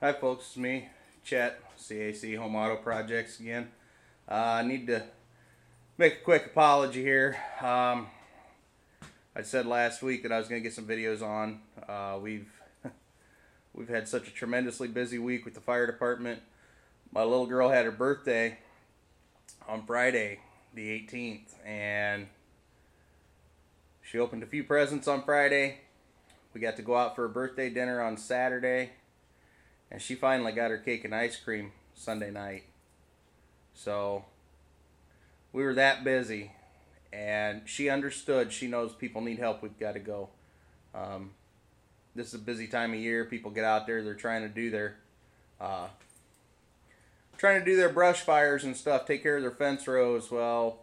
Hi folks, it's me, Chet, CAC Home Auto Projects again. I need to make a quick apology here. I said last week that I was going to get some videos on. We've had such a tremendously busy week with the fire department. My little girl had her birthday on Friday, the 18th, and she opened a few presents on Friday. We got to go out for a birthday dinner on Saturday. And she finally got her cake and ice cream Sunday night. So we were that busy. And she understood. She knows people need help. We've got to go. This is a busy time of year. People get out there. They're trying to do their brush fires and stuff. Take care of their fence rows. Well,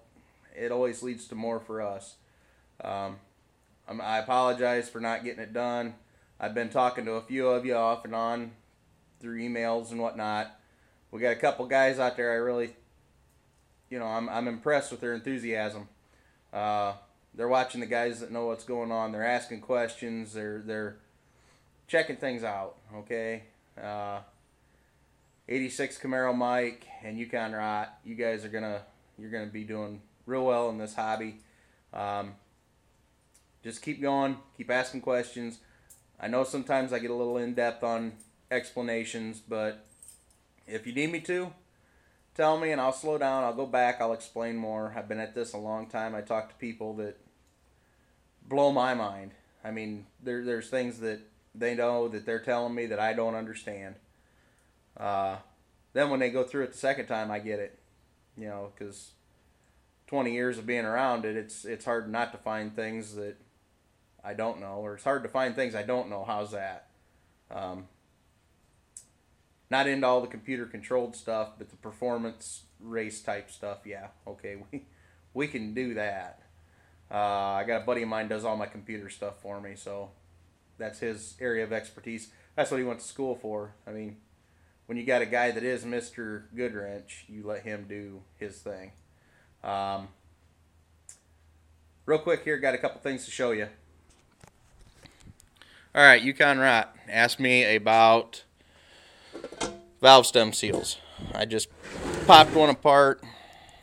it always leads to more for us. I apologize for not getting it done. I've been talking to a few of you off and on through emails and whatnot. We got a couple guys out there I really, I'm impressed with their enthusiasm. They're watching the guys that know what's going on. They're asking questions. They're checking things out. Okay. 86 Camaro Mike and Yukon Rot. You guys you're gonna be doing real well in this hobby. Just keep going. Keep asking questions. I know sometimes I get a little in depth on explanations, but if you need me to, tell me and I'll slow down. I'll go back. I'll explain more. I've been at this a long time. I talk to people that blow my mind. I mean, there's things that they know that they're telling me that I don't understand. Then when they go through it the second time, I get it. Because 20 years of being around it, it's hard not to find things that I don't know, or it's hard to find things I don't know. How's that? Not into all the computer controlled stuff, but the performance race type stuff, yeah, okay, we can do that. I got a buddy of mine does all my computer stuff for me, so that's his area of expertise. That's what he went to school for. I mean, when you got a guy that is Mr. Goodwrench, you let him do his thing. Real quick here, got a couple things to show you. All right, Yukon Rot asked me about valve stem seals. I just popped one apart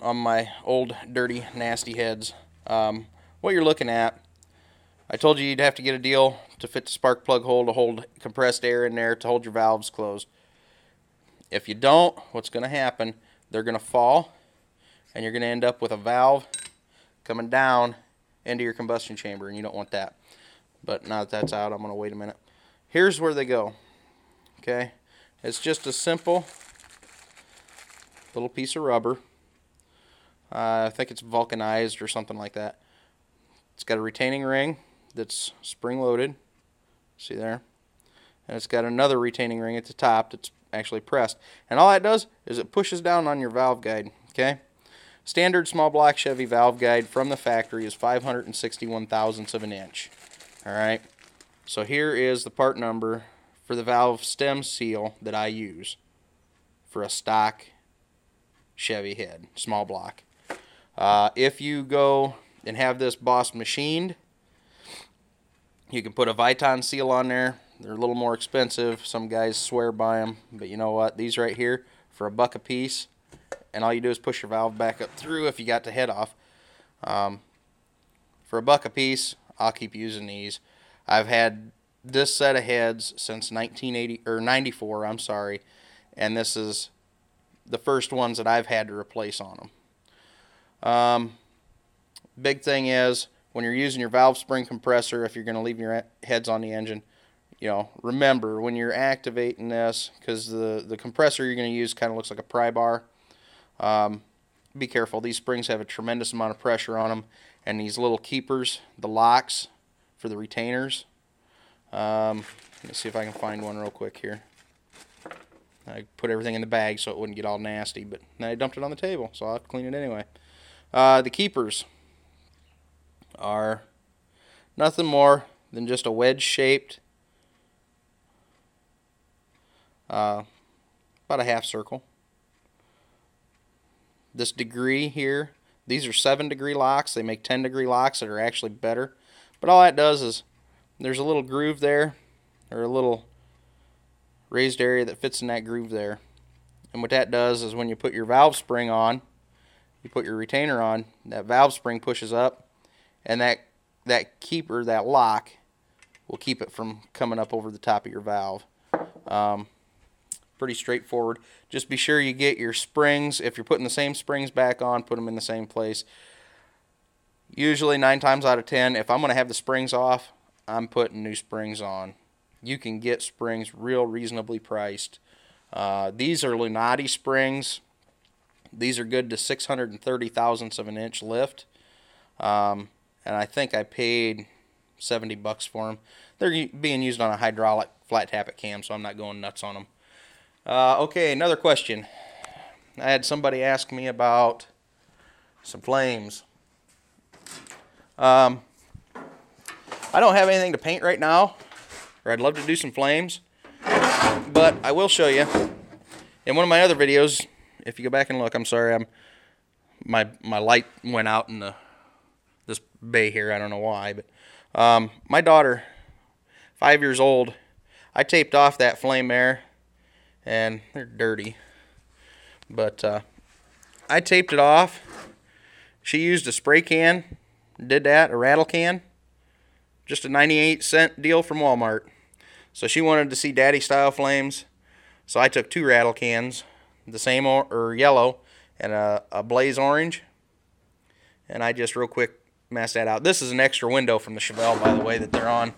on my old, dirty, nasty heads. What you're looking at, I told you you'd have to get a deal to fit the spark plug hole to hold compressed air in there to hold your valves closed. If you don't, what's going to happen, they're going to fall, and you're going to end up with a valve coming down into your combustion chamber, and you don't want that. But now that that's out, I'm going to wait a minute. Here's where they go. Okay? It's just a simple little piece of rubber. I think it's vulcanized or something like that. It's got a retaining ring that's spring-loaded. See there? And it's got another retaining ring at the top that's actually pressed. And all that does is it pushes down on your valve guide. Okay? Standard small block Chevy valve guide from the factory is 561 thousandths of an inch. Alright? So here is the part number for the valve stem seal that I use for a stock Chevy head, small block. If you go and have this Boss machined, you can put a Viton seal on there. They're a little more expensive. Some guys swear by them, but you know what? These right here for $1 a piece, and all you do is push your valve back up through if you got the head off. For $1 a piece, I'll keep using these. I've had this set of heads since 94, I'm sorry, and this is the first ones that I've had to replace on them. Big thing is, when you're using your valve spring compressor, if you're going to leave your heads on the engine, remember when you're activating this, because the compressor you're going to use kind of looks like a pry bar. Be careful. These springs have a tremendous amount of pressure on them, and these little keepers, the locks for the retainers. Let me see if I can find one real quick here. I put everything in the bag so it wouldn't get all nasty, but I dumped it on the table, so I'll have to clean it anyway. The keepers are nothing more than just a wedge-shaped, about a half circle. This degree here, these are 7-degree locks. They make 10-degree locks that are actually better. But all that does is there's a little groove there, or a little raised area that fits in that groove there. And what that does is when you put your valve spring on, you put your retainer on, that valve spring pushes up, and that keeper, that lock, will keep it from coming up over the top of your valve. Pretty straightforward. Just be sure you get your springs. If you're putting the same springs back on, put them in the same place. Usually 9 times out of 10, if I'm going to have the springs off, I'm putting new springs on. You can get springs real reasonably priced. These are Lunati springs. These are good to 630 thousandths of an inch lift. And I think I paid $70 for them. They're being used on a hydraulic flat tappet cam, so I'm not going nuts on them. Okay, another question. I had somebody ask me about some flames. I don't have anything to paint right now, or I'd love to do some flames, but I will show you. In one of my other videos, if you go back and look, I'm sorry, my light went out in this bay here. I don't know why, but my daughter, 5 years old, I taped off that flame there, and they're dirty, but I taped it off. She used a spray can, did that, a rattle can, just a 98-cent deal from Walmart. So she wanted to see daddy style flames, so I took 2 rattle cans, the same or yellow, and a blaze orange, and I just real quick masked that out. This is an extra window from the Chevelle, by the way, that they're on.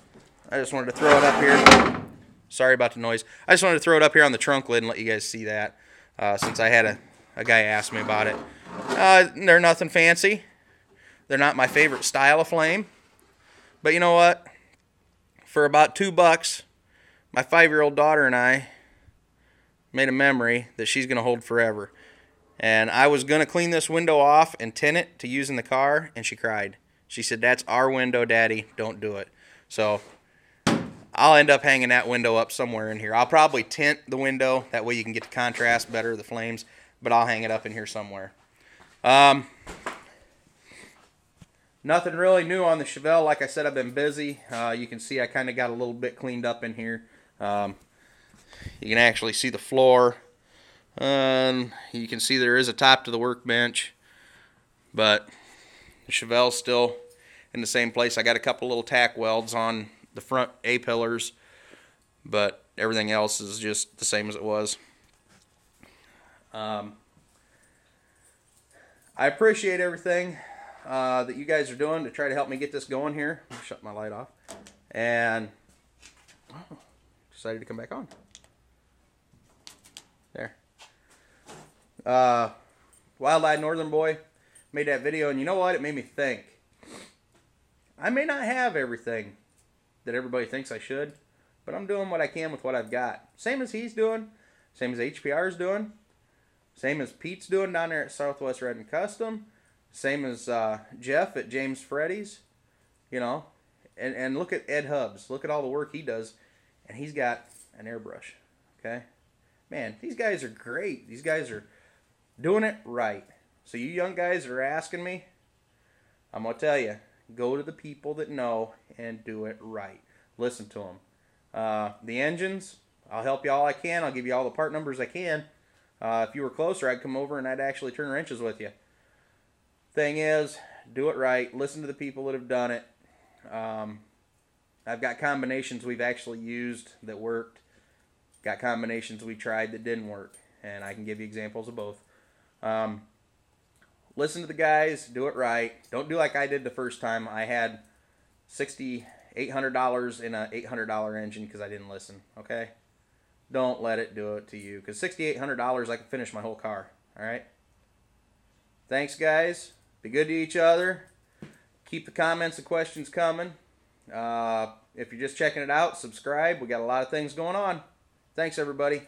I just wanted to throw it up here. Sorry about the noise. I just wanted to throw it up here on the trunk lid and let you guys see that, since I had a guy ask me about it. They're nothing fancy. They're not my favorite style of flame. But you know what? For about $2, my 5-year-old daughter and I made a memory that she's going to hold forever. And I was going to clean this window off and tint it to use in the car, and she cried. She said, "That's our window, Daddy. Don't do it." So I'll end up hanging that window up somewhere in here. I'll probably tint the window. That way you can get the contrast better, the flames. But I'll hang it up in here somewhere. Nothing really new on the Chevelle. Like I said, I've been busy. You can see I kind of got a little bit cleaned up in here. You can actually see the floor. You can see there is a top to the workbench. But the Chevelle's still in the same place. I got a couple little tack welds on the front A-pillars. But everything else is just the same as it was. I appreciate everything that you guys are doing to try to help me get this going here. I'll shut my light off. And decided to come back on. There. Wild-Eyed Northern Boy made that video, and you know what? It made me think. I may not have everything that everybody thinks I should, but I'm doing what I can with what I've got. Same as he's doing. Same as HPR's doing. Same as Pete's doing down there at Southwest Red and Custom. Same as Jeff at James Freddy's. You know. And look at Ed Hubbs. Look at all the work he does. And he's got an airbrush. Okay? Man, these guys are great. These guys are doing it right. So you young guys are asking me, I'm going to tell you, go to the people that know and do it right. Listen to them. The engines, I'll help you all I can. I'll give you all the part numbers I can. If you were closer, I'd come over and I'd actually turn wrenches with you. Thing is, do it right. Listen to the people that have done it. I've got combinations we've actually used that worked. Got combinations we tried that didn't work. And I can give you examples of both. Listen to the guys. Do it right. Don't do like I did the first time. I had $6,800 in an $800 engine because I didn't listen. Okay? Don't let it do it to you. Because $6,800, I can finish my whole car. Alright? Thanks, guys. Be good to each other. Keep the comments and questions coming. If you're just checking it out, subscribe. We got a lot of things going on. Thanks, everybody.